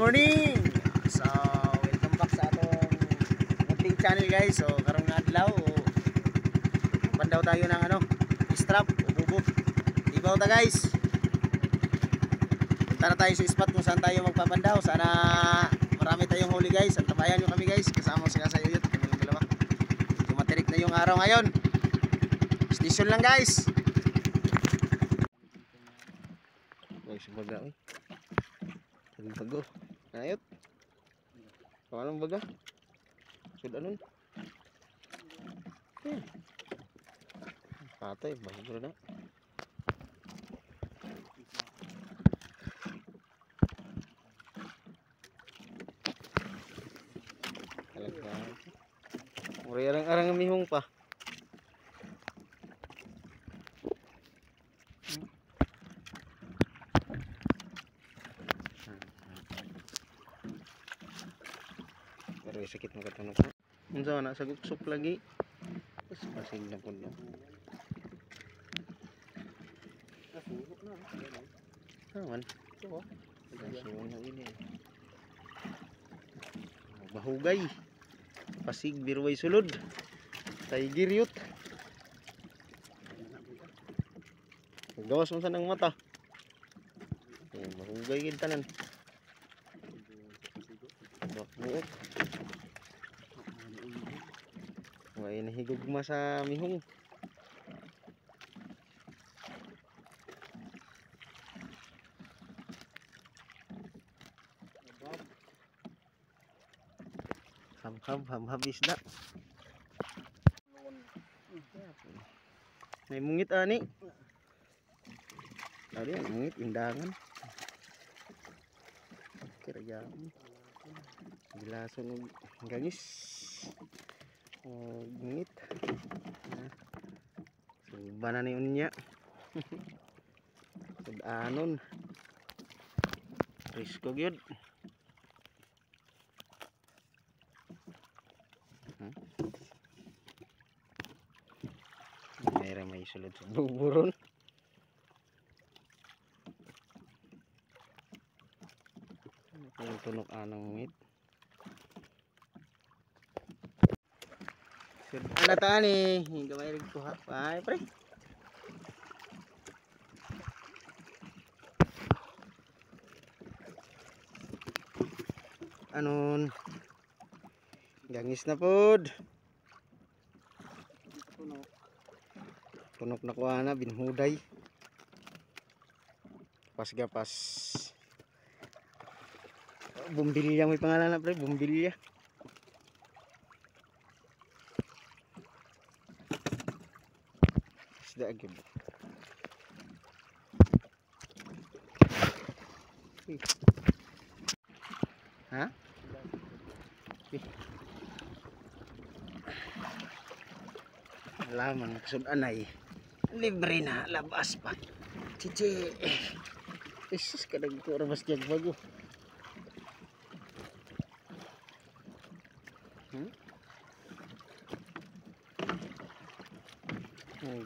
morning! So, welcome back sa atong munting channel guys. So, karong adlaw pandaw tayo ng strap o bubo. Ibaw ta guys. Punta na tayo sa spot kung saan tayo magpapandaw. Sana marami tayong huli guys. At tabayan nyo kami guys. Kasama si Kasayuyot. Kami lang dalawa. Matirik na yung araw ngayon. Station lang guys. Guys, baga oy. Bago. Ayot. Anong baga? Sudah nun. Patay, bago na. Uri arang-arang mihong pa. Pero sakit magkatanong ko. Unsa na sa guksok lagi. Tapos pasig na pud. Awan. Ito. Ini. Bahugay. Pasig birway sulod. Tiger yut. Gawas mo sa nang mata. Bahugay gid tanan. Buot. May nahigugma sa mihong. Ham isda. May mungit ani. Tadi mungit indangan. Kira-kira. Gilason gangis. Mungit. Subana ni unya. Sudanon. Risko gyud. May sulod sa buburon. Ang tunok anong mungit. Ada tani, gamay rig kuha. Ay pre. Anon. Gangis na pod. Tunok na kuha na binhuday. Pas Bumbilya may pangalan na pre, bumbilya. Isda agad. Ha? Alaman sudanay. Libre na labas pa. Cici. Isus kadang ko rabas jag bago.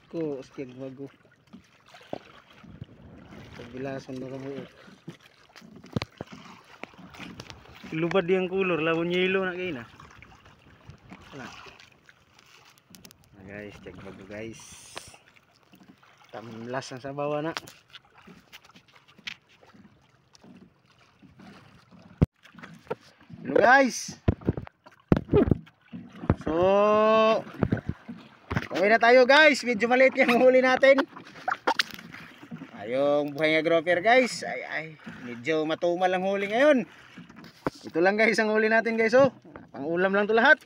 Ko stiag bago. Pagbilasan na kamo. Lubad yang kulor lawon yelo na kay na. Wala. Guys, stiag bago guys. Tamlas ang sabaw na. Hello guys. So uwi na tayo guys, medyo maliit yung huli natin. Ayong buhay nga grouper guys. Ay, medyo matumal ang huli ngayon. Ito lang guys ang huli natin guys oh. Pang ulam lang to lahat.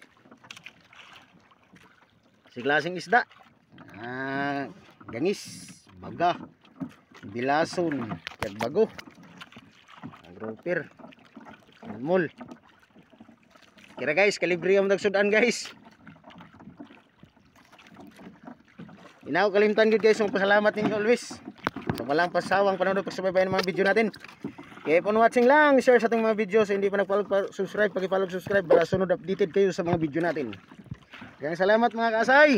Si klaseng isda. Gangis, baga, bilason, kagbago, grouper, mul. Kira guys, kalibre ang nagsudan guys. Inaw kalimtan gud guys, pasalamat ninyo always. So walang pasawang panonood pagsubaybayan ng mga video natin. Keep on watching lang, share sa ating mga video. So hindi pa nagfollow, subscribe, paki-follow, subscribe para sunod updated kayo sa mga video natin. Kaya salamat mga kaasay.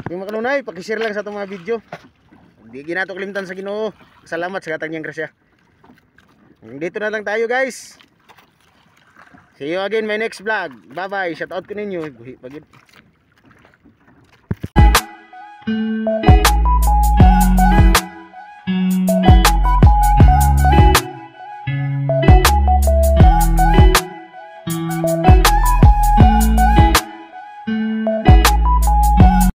Yung makanunay, paki-share lang sa itong mga video. Hindi ginato kalimtan sa Ginoo. Salamat sa katang niyang grasya. Dito na lang tayo guys. See you again my next vlog. Bye bye. Shout out ko ninyo. Buhi pagid.